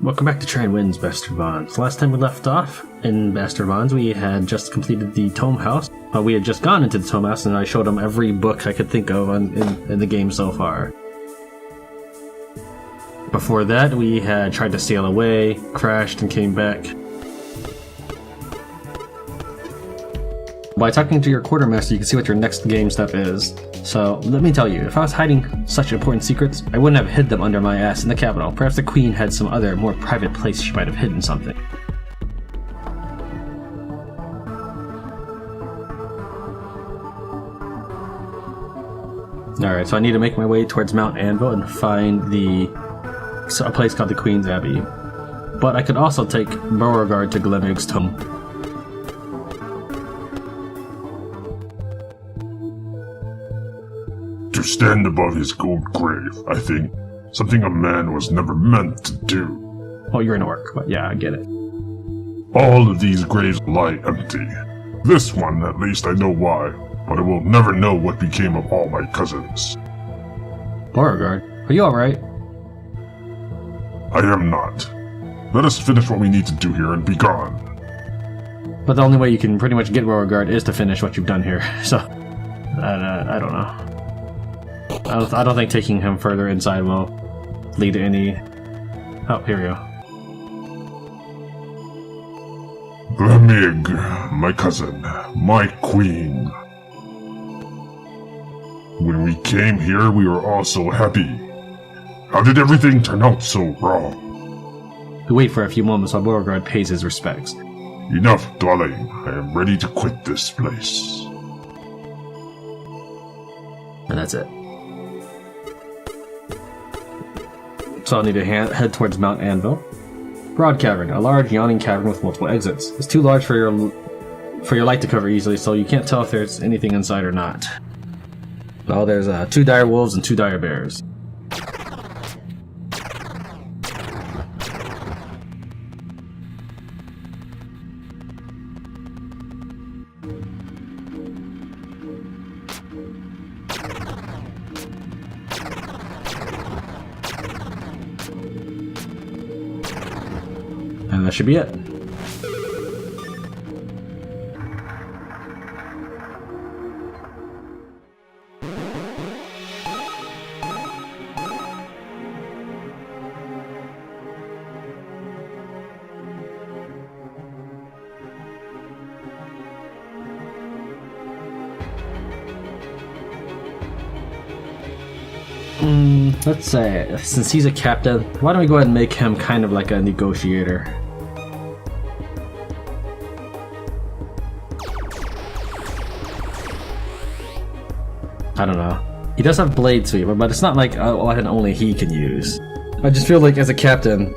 Welcome back to Try and Win's Bastard Bonds. Last time we left off in Bastard Bonds, we had just completed the Tome House. We had just gone into the Tome House, and I showed him every book I could think of in the game so far. Before that, we had tried to sail away, crashed, and came back. By talking to your quartermaster, you can see what your next game step is. So, let me tell you, if I was hiding such important secrets, I wouldn't have hid them under my ass in the capital. Perhaps the queen had some other, more private place she might have hidden something. Alright, so I need to make my way towards Mount Anvil and find a place called the Queen's Abbey. But I could also take Beauregard to Glemig's tomb. To stand above his gold grave, I think, something a man was never meant to do. Oh, you're an orc, but yeah, I get it. All of these graves lie empty. This one, at least I know why, but I will never know what became of all my cousins. Beauregard, are you alright? I am not. Let us finish what we need to do here and be gone. But the only way you can pretty much get Beauregard is to finish what you've done here, so... I don't know. I don't think taking him further inside will lead to any... Oh, here we go. Glemig, my cousin, my queen. When we came here, we were all so happy. How did everything turn out so wrong? We wait for a few moments while Beauregard pays his respects. Enough dwelling. I am ready to quit this place. And that's it. So I'll need to head towards Mount Anvil. Broad Cavern, a large yawning cavern with multiple exits. It's too large for your light to cover easily, so you can't tell if there's anything inside or not. Well, there's 2 dire wolves and 2 dire bears. And that should be it. Let's say, since he's a captain, why don't we go ahead and make him kind of like a negotiator? I don't know. He does have Blade Sweeper, but it's not like one only he can use. I just feel like as a captain,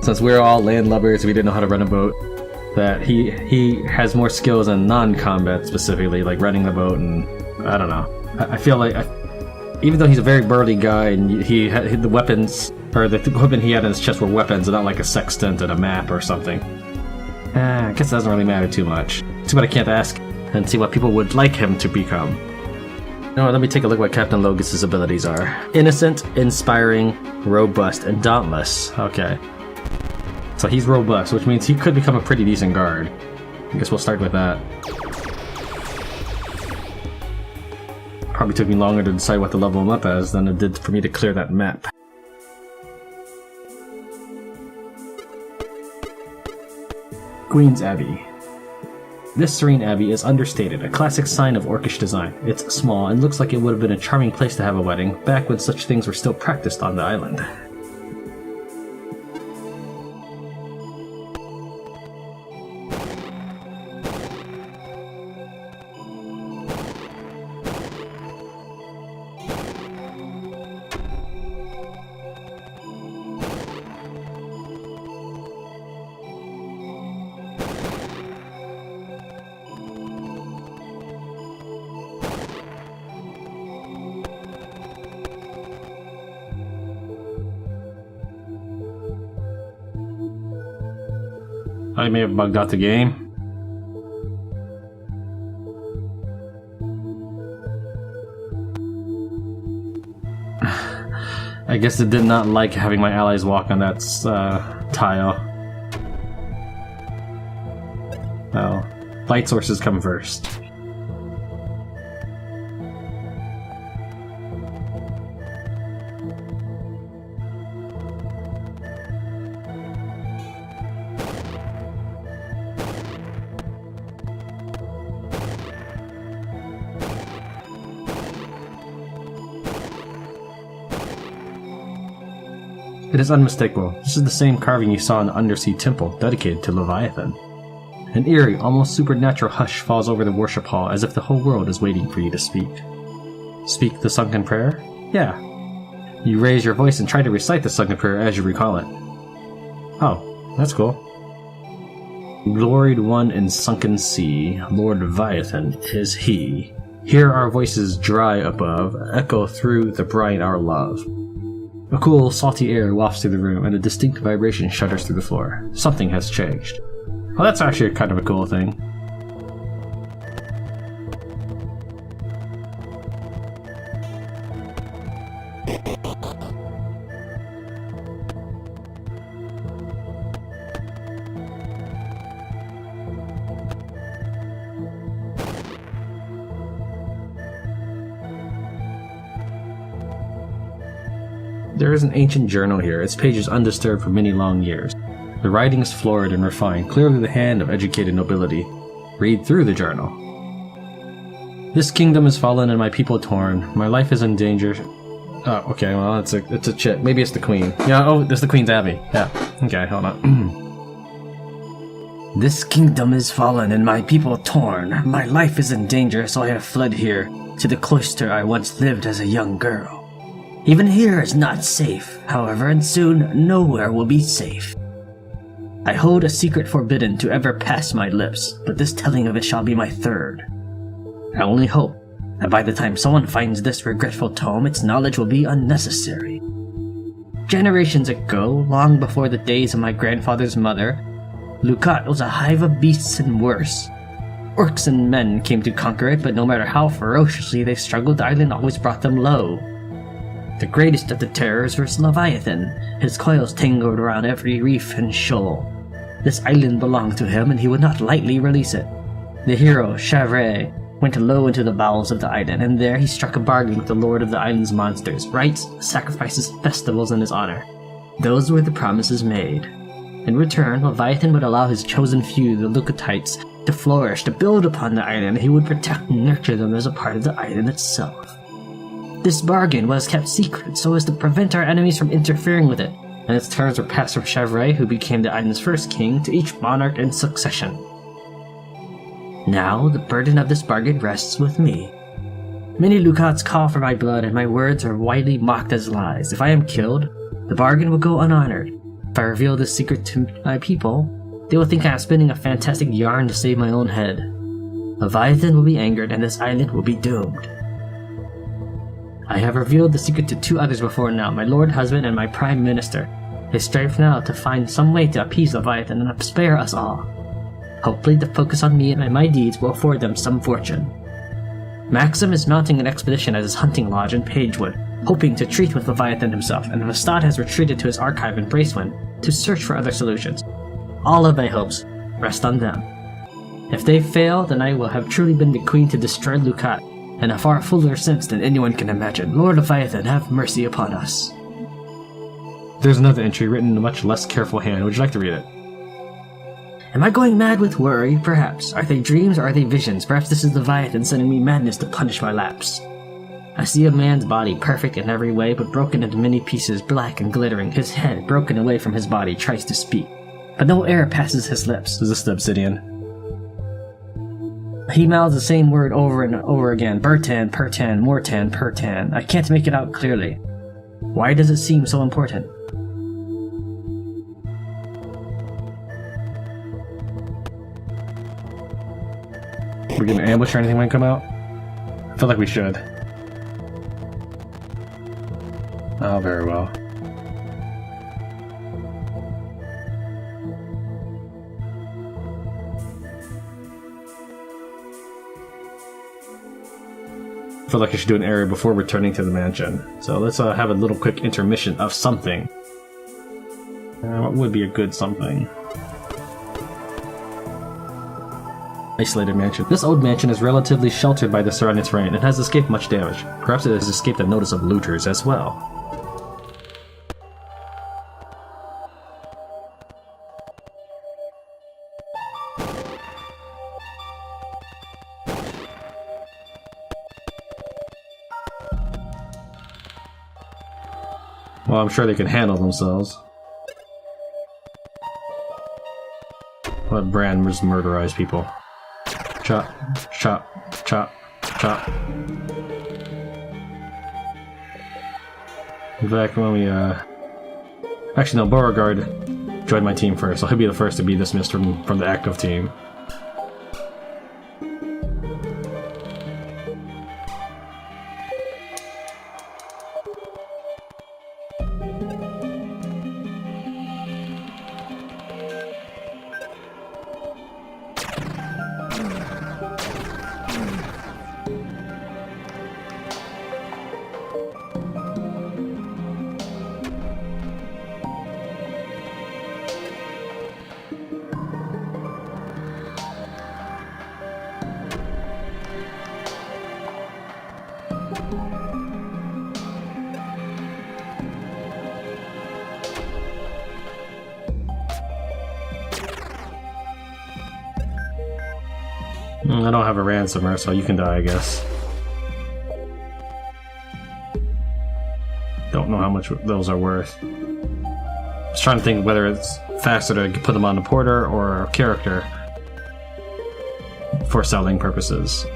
since we're all landlubbers, we didn't know how to run a boat, that he has more skills in non-combat specifically, like running the boat, and I don't know. I feel like, even though he's a very burly guy, and he had the weapons, or the equipment he had in his chest were weapons, and not like a sextant and a map or something. I guess it doesn't really matter too much. Too bad I can't ask and see what people would like him to become. No, let me take a look at what Captain Logus' abilities are. Innocent, Inspiring, Robust, and Dauntless. Okay. So he's robust, which means he could become a pretty decent guard. I guess we'll start with that. Probably took me longer to decide what to level him up as than it did for me to clear that map. Queen's Abbey. This serene abbey is understated, a classic sign of orcish design. It's small and looks like it would have been a charming place to have a wedding, back when such things were still practiced on the island. I may have bugged out the game. I guess it did not like having my allies walk on that tile. Oh, light sources come first. It is unmistakable. This is the same carving you saw in the undersea temple dedicated to Leviathan. An eerie, almost supernatural hush falls over the worship hall as if the whole world is waiting for you to speak. Speak the sunken prayer? Yeah. You raise your voice and try to recite the sunken prayer as you recall it. Oh, that's cool. Gloried one in sunken sea, Lord Leviathan is he. Hear our voices dry above, echo through the brine our love. A cool, salty air wafts through the room, and a distinct vibration shudders through the floor. Something has changed. Well, that's actually kind of a cool thing. There is an ancient journal here, its pages undisturbed for many long years. The writing is florid and refined, clearly the hand of educated nobility. Read through the journal. This kingdom is fallen and my people torn. My life is in danger. Oh, okay, well, it's a chit. Maybe it's the queen. Yeah, oh, there's the queen's abbey. Yeah, okay, hold on. This kingdom is fallen and my people torn. My life is in danger, so I have fled here, to the cloister I once lived as a young girl. Even here is not safe, however, and soon nowhere will be safe. I hold a secret forbidden to ever pass my lips, but this telling of it shall be my third. I only hope that by the time someone finds this regretful tome, its knowledge will be unnecessary. Generations ago, long before the days of my grandfather's mother, Lukat was a hive of beasts and worse. Orcs and men came to conquer it, but no matter how ferociously they struggled, the island always brought them low. The greatest of the terrors was Leviathan. His coils tangled around every reef and shoal. This island belonged to him, and he would not lightly release it. The hero, Chavray, went low into the bowels of the island, and there he struck a bargain with the lord of the island's monsters, rites, sacrifices, festivals in his honor. Those were the promises made. In return, Leviathan would allow his chosen few, the Lukatites, to flourish, to build upon the island, and he would protect and nurture them as a part of the island itself. This bargain was kept secret so as to prevent our enemies from interfering with it, and its terms were passed from Chavray, who became the island's first king, to each monarch in succession. Now, the burden of this bargain rests with me. Many Lukats call for my blood, and my words are widely mocked as lies. If I am killed, the bargain will go unhonored. If I reveal this secret to my people, they will think I am spinning a fantastic yarn to save my own head. Leviathan will be angered, and this island will be doomed. I have revealed the secret to two others before now, my lord husband and my prime minister. They strive now to find some way to appease Leviathan and spare us all. Hopefully the focus on me and my deeds will afford them some fortune. Maxim is mounting an expedition at his hunting lodge in Pagewood, hoping to treat with Leviathan himself, and Vastad has retreated to his archive in Bracewind to search for other solutions. All of my hopes rest on them. If they fail, then I will have truly been the queen to destroy Lukat, and a far fuller sense than anyone can imagine. Lord Leviathan, have mercy upon us. There's another entry written in a much less careful hand. Would you like to read it? Am I going mad with worry? Perhaps. Are they dreams or are they visions? Perhaps this is Leviathan sending me madness to punish my lapse. I see a man's body, perfect in every way, but broken into many pieces, black and glittering. His head, broken away from his body, tries to speak, but no air passes his lips. Is this the Obsidian? He mouths the same word over and over again. Bertan, Pertan, Mortan, Pertan. I can't make it out clearly. Why does it seem so important? We're gonna ambush or anything when we come out? I feel like we should. Oh, very well. I feel like I should do an area before returning to the mansion. So let's have a little quick intermission of something. What would be a good something? Isolated mansion. This old mansion is relatively sheltered by the surrounding terrain and has escaped much damage. Perhaps it has escaped the notice of looters as well. Well, I'm sure they can handle themselves. Let Bran just murderize people. Chop, chop, chop, chop. In fact, when we, actually, no, Beauregard joined my team first, so he'll be the first to be dismissed from the active team. I don't have a ransomer, so you can die, I guess. Don't know how much those are worth. Just trying to think whether it's faster to put them on the porter or a character for selling purposes.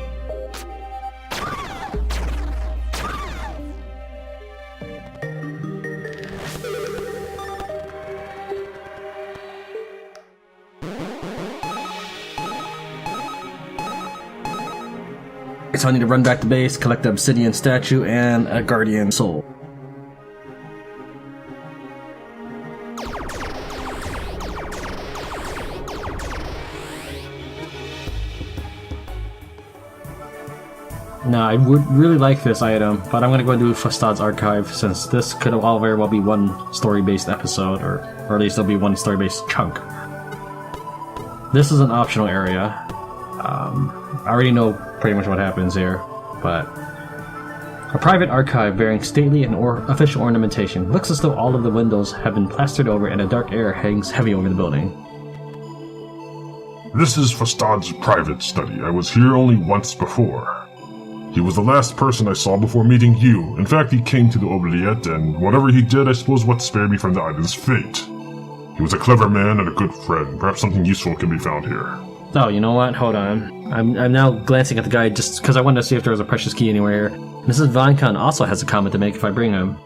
So I need to run back to base, collect the obsidian statue, and a guardian soul. Now, I would really like this item, but I'm going to go and do Fastad's Archive, since this could all very well be one story-based episode, or at least it'll be one story-based chunk. This is an optional area. I already know pretty much what happens here, but a private archive bearing stately and official ornamentation. Looks as though all of the windows have been plastered over and a dark air hangs heavy over the building. This is Fastad's private study. I was here only once before. He was the last person I saw before meeting you. In fact, he came to the Oubliette, and whatever he did, I suppose what spared me from the island's fate. He was a clever man and a good friend. Perhaps something useful can be found here. Oh, you know what? Hold on. I'm now glancing at the guide just because I wanted to see if there was a precious key anywhere. Mrs. Vincon also has a comment to make if I bring him.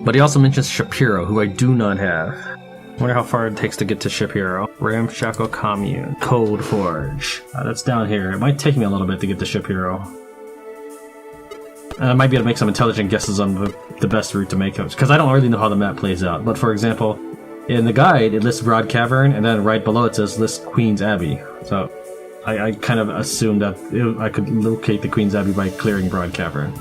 But he also mentions Shapiro, who I do not have. Wonder how far it takes to get to Shapiro. Ramshackle Commune. Code Forge. That's down here. It might take me a little bit to get to Shapiro. I might be able to make some intelligent guesses on the best route to make it, because I don't really know how the map plays out. But for example, in the guide, it lists Broad Cavern, and then right below it says list Queen's Abbey. So I kind of assumed that I could locate the Queen's Abbey by clearing Broad Cavern.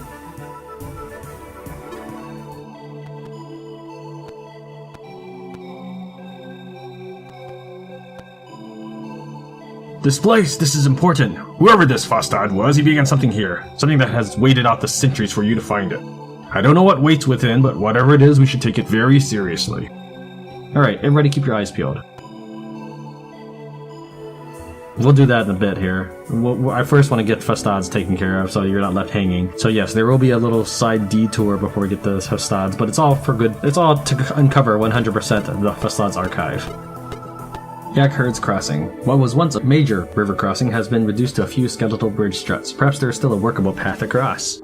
This place, this is important. Whoever this Fastad was, he began something here. Something that has waited out the centuries for you to find it. I don't know what waits within, but whatever it is, we should take it very seriously. Alright, everybody keep your eyes peeled. We'll do that in a bit here. I first want to get Fastad's taken care of, so you're not left hanging. So yes, there will be a little side detour before we get the Fastad's, but it's all for good. It's all to uncover 100% of the Fastad's archive. Yak Herd's Crossing. What was once a major river crossing has been reduced to a few skeletal bridge struts. Perhaps there is still a workable path across.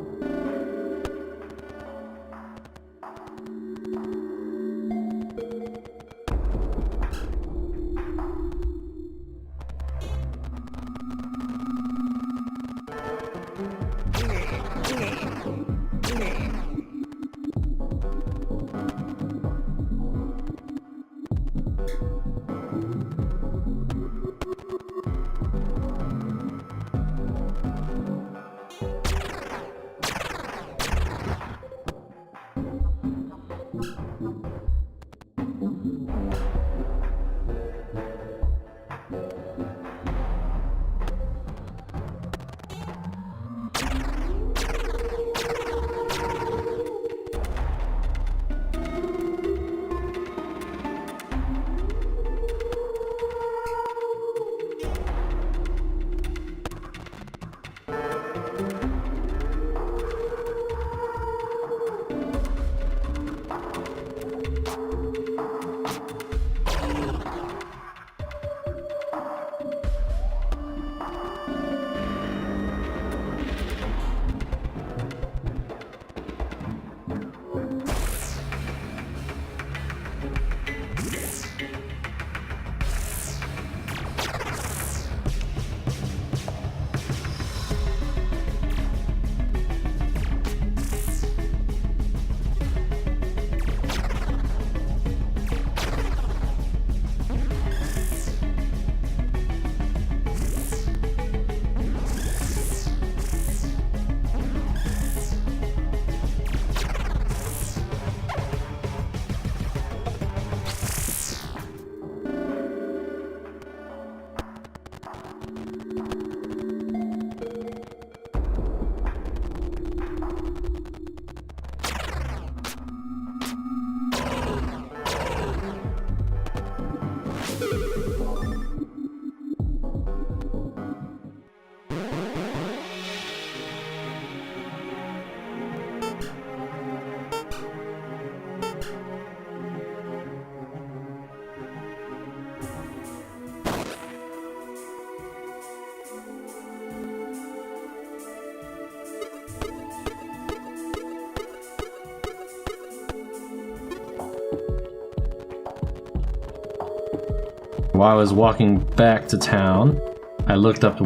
While I was walking back to town, I looked up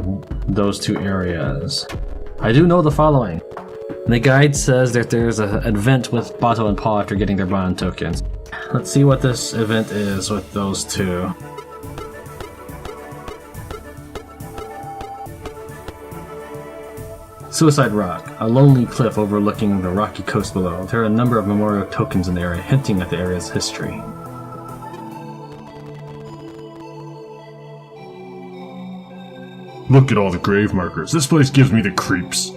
those two areas. I do know the following. The guide says that there's an event with Bato and Paul after getting their bond tokens. Let's see what this event is with those two. Suicide Rock, a lonely cliff overlooking the rocky coast below. There are a number of memorial tokens in the area, hinting at the area's history. Look at all the grave markers. This place gives me the creeps.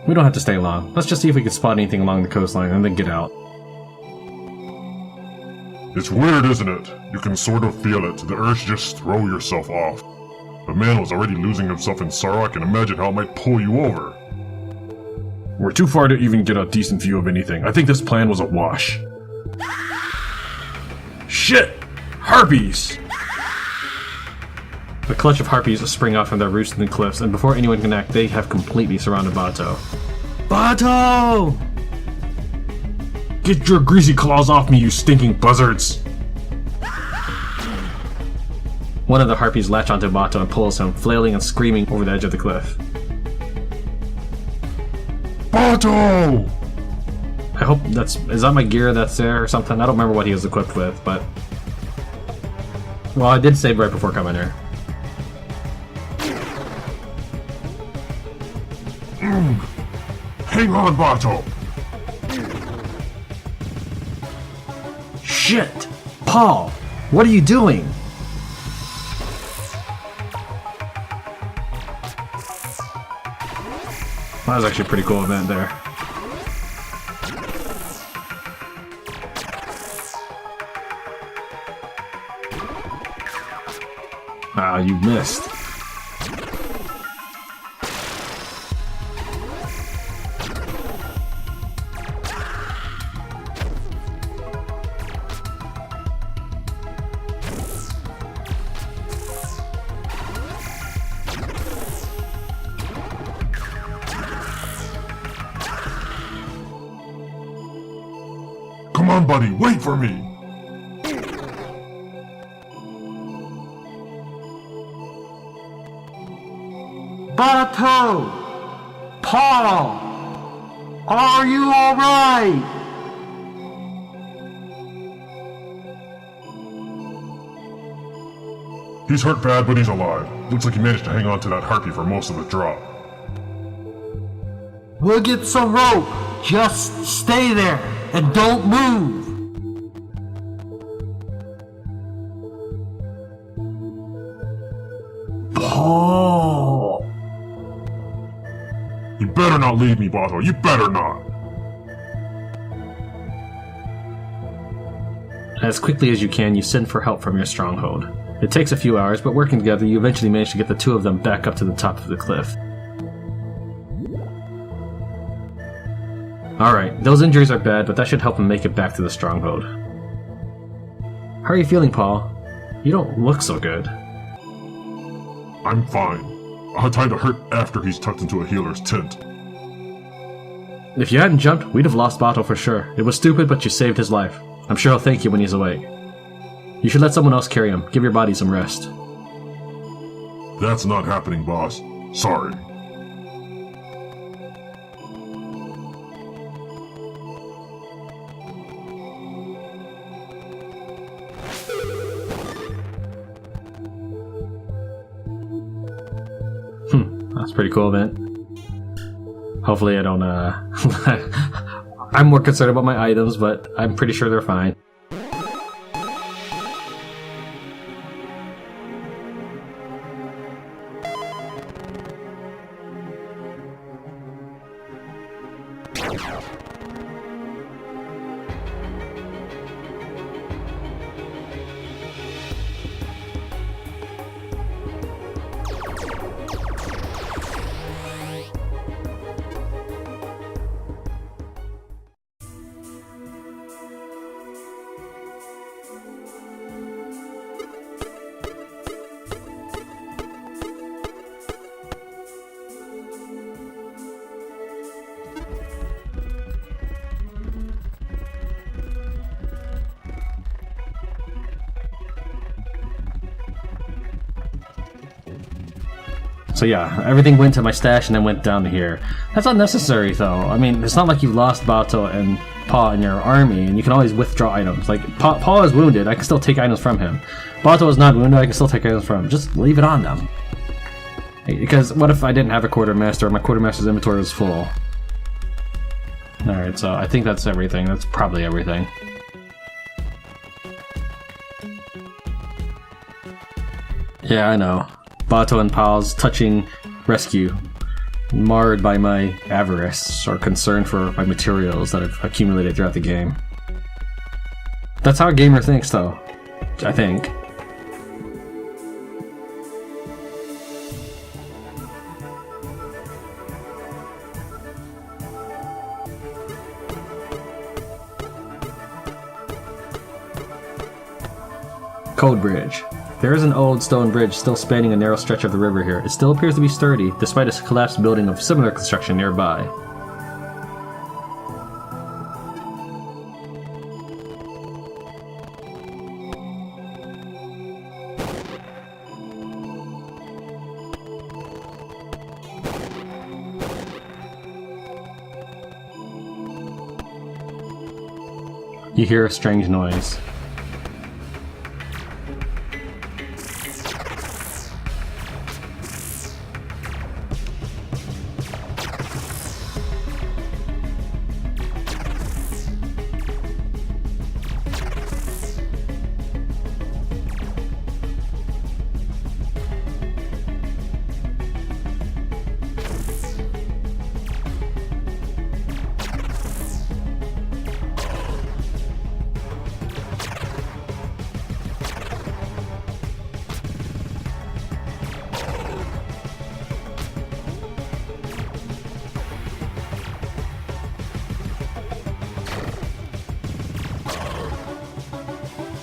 We don't have to stay long. Let's just see if we can spot anything along the coastline and then get out. It's weird, isn't it? You can sort of feel it, the urge to just throw yourself off. The man was already losing himself in sorrow. I can imagine how it might pull you over. We're too far to even get a decent view of anything. I think this plan was a wash. Shit! Harpies! A clutch of harpies spring out from their roosts in the cliffs, and before anyone can act, they have completely surrounded Bato. Bato! Get your greasy claws off me, you stinking buzzards! One of the harpies latch onto Bato and pulls him, flailing and screaming over the edge of the cliff. Bato! I hope is that my gear that's there or something? I don't remember what he was equipped with, but... Well, I did save right before coming here. Hang on, Bato! Shit! Paul! What are you doing? That was actually a pretty cool event there. Ah, you missed. Come on, buddy, wait for me! Bato! Paul! Are you alright? He's hurt bad, but he's alive. Looks like he managed to hang on to that harpy for most of the drop. We'll get some rope. Just stay there and don't move. Paul! You better not leave me, Bato. You better not! As quickly as you can, you send for help from your stronghold. It takes a few hours, but working together, you eventually manage to get the two of them back up to the top of the cliff. Alright, those injuries are bad, but that should help him make it back to the stronghold. How are you feeling, Paul? You don't look so good. I'm fine. I'll tie the hurt after he's tucked into a healer's tent. If you hadn't jumped, we'd have lost Bato for sure. It was stupid, but you saved his life. I'm sure he'll thank you when he's awake. You should let someone else carry him. Give your body some rest. That's not happening, boss. Sorry. That's a pretty cool event. Hopefully I don't, I'm more concerned about my items, but I'm pretty sure they're fine. So yeah, everything went to my stash and then went down to here. That's unnecessary though. I mean, it's not like you've lost Bato and Paw in your army, and you can always withdraw items. Like, Paw is wounded, I can still take items from him. Bato is not wounded, I can still take items from him. Just leave it on them. Because what if I didn't have a quartermaster, or my quartermaster's inventory was full? Alright, so I think that's everything. That's probably everything. Yeah, I know. Bato and Pal's touching rescue. Marred by my avarice or concern for my materials that I've accumulated throughout the game. That's how a gamer thinks, though. I think. Code Bridge. There is an old stone bridge still spanning a narrow stretch of the river here. It still appears to be sturdy, despite a collapsed building of similar construction nearby. You hear a strange noise.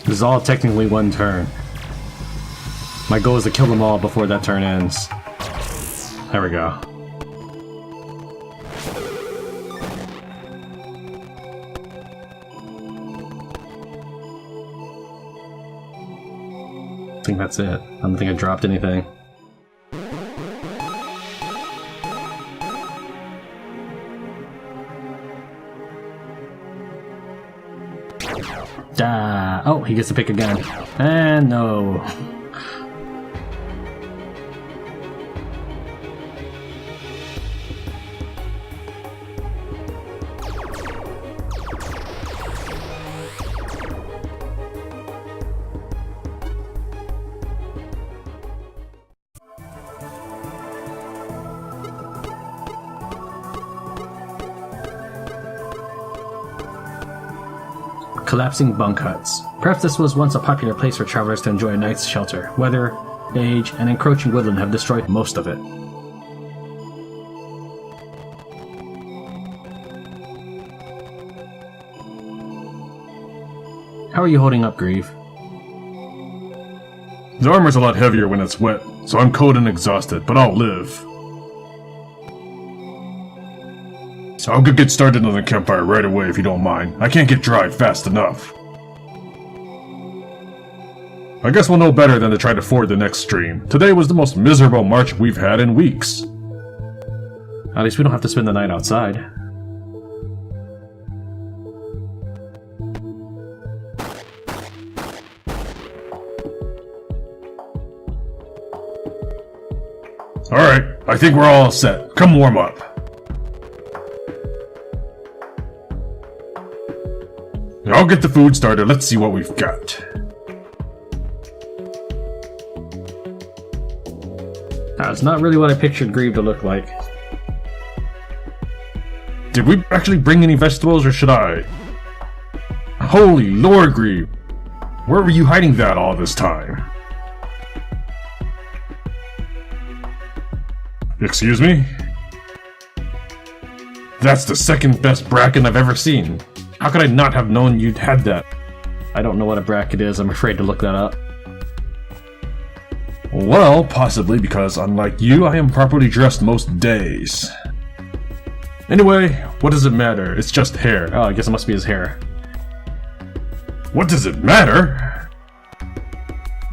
This is all technically one turn. My goal is to kill them all before that turn ends. There we go. I think that's it. I don't think I dropped anything. Oh, he gets to pick again. And no. Collapsing bunk huts. Perhaps this was once a popular place for travelers to enjoy a night's shelter. Weather, age, and encroaching woodland have destroyed most of it. How are you holding up, Grieve? The armor's a lot heavier when it's wet, so I'm cold and exhausted, but I'll live. So I'll get started on the campfire right away if you don't mind. I can't get dry fast enough. I guess we'll know better than to try to ford the next stream. Today was the most miserable march we've had in weeks. At least we don't have to spend the night outside. Alright, I think we're all set. Come warm up. I'll get the food started. Let's see what we've got. That's not really what I pictured Grieve to look like. Did we actually bring any vegetables, or should I? Holy Lord, Grieve! Where were you hiding that all this time? Excuse me? That's the second best bracken I've ever seen. How could I not have known you'd had that? I don't know what a bracket is, I'm afraid to look that up. Well, possibly because, unlike you, I am properly dressed most days. Anyway, what does it matter? It's just hair. Oh, I guess it must be his hair. What does it matter?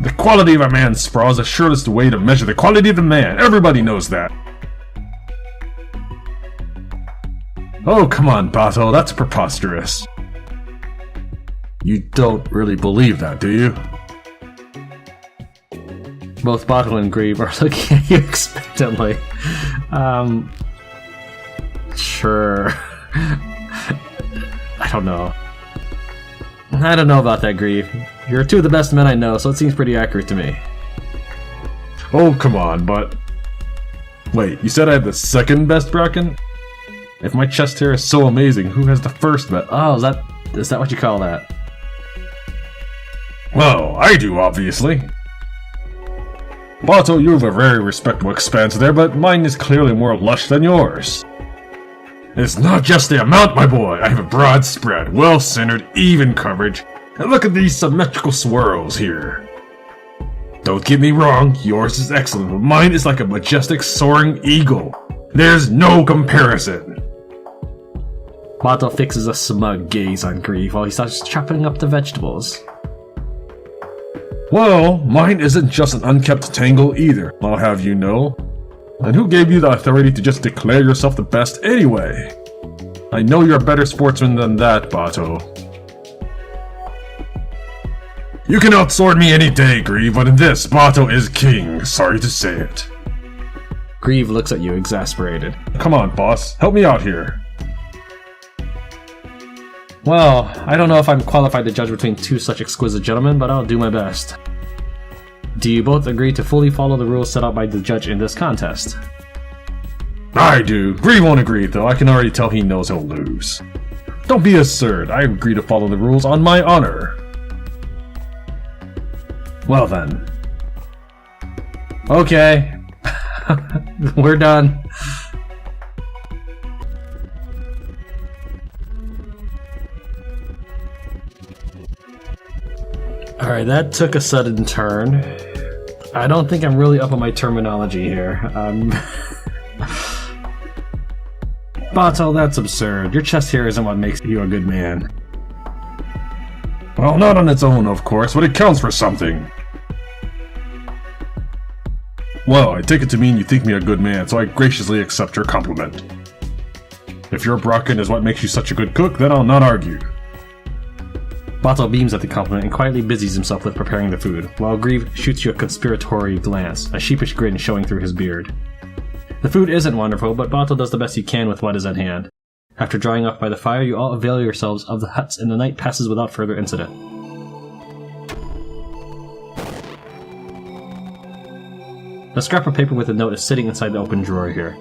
The quality of a man's sprawl is the surest way to measure the quality of the man. Everybody knows that. Oh, come on, Bato, that's preposterous. You don't really believe that, do you? Both Bato and Grieve are looking at you expectantly. Sure. I don't know. I don't know about that, Grieve. You're two of the best men I know, so it seems pretty accurate to me. Oh, come on, but... Wait, you said I have the second best Bracken? If my chest hair is so amazing, who has the first best? Oh, is that what you call that? Well, I do, obviously. Bato, you have a very respectable expanse there, but mine is clearly more lush than yours. It's not just the amount, my boy. I have a broad spread, well-centered, even coverage. And look at these symmetrical swirls here. Don't get me wrong, yours is excellent, but mine is like a majestic soaring eagle. There's no comparison. Bato fixes a smug gaze on Grieve while he starts chopping up the vegetables. Well, mine isn't just an unkept tangle either, I'll have you know. And who gave you the authority to just declare yourself the best anyway? I know you're a better sportsman than that, Bato. You can outsword me any day, Grieve, but in this, Bato is king, sorry to say it. Grieve looks at you, exasperated. Come on, boss, help me out here. Well, I don't know if I'm qualified to judge between two such exquisite gentlemen, but I'll do my best. Do you both agree to fully follow the rules set out by the judge in this contest? I do. Grieve won't agree, though. I can already tell he knows he'll lose. Don't be absurd. I agree to follow the rules on my honor. Well then. Okay. We're done. Alright, that took a sudden turn. I don't think I'm really up on my terminology here. Bato, that's absurd. Your chest hair isn't what makes you a good man. Well, not on its own, of course, but it counts for something. Well, I take it to mean you think me a good man, so I graciously accept your compliment. If your Bracken is what makes you such a good cook, then I'll not argue. Bato beams at the compliment and quietly busies himself with preparing the food, while Grieve shoots you a conspiratory glance, a sheepish grin showing through his beard. The food isn't wonderful, but Bato does the best he can with what is at hand. After drying off by the fire, you all avail yourselves of the huts and the night passes without further incident. A scrap of paper with a note is sitting inside the open drawer here.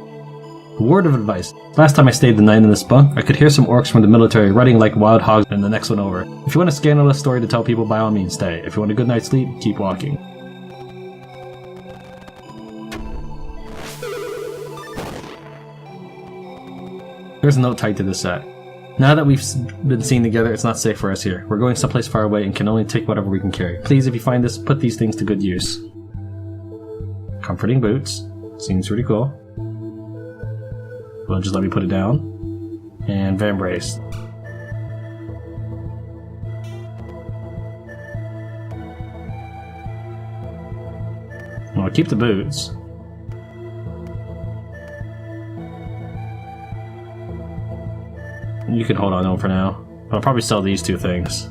A word of advice. Last time I stayed the night in this bunk, I could hear some orcs from the military running like wild hogs in the next one over. If you want a scandalous story to tell people, by all means stay. If you want a good night's sleep, keep walking. There's a note tied to this set. Now that we've been seen together, it's not safe for us here. We're going someplace far away and can only take whatever we can carry. Please, if you find this, put these things to good use. Comforting boots. Seems pretty cool. Well, just let me put it down. And Vambrace. Well, I'll keep the boots. You can hold on to them for now. I'll probably sell these two things.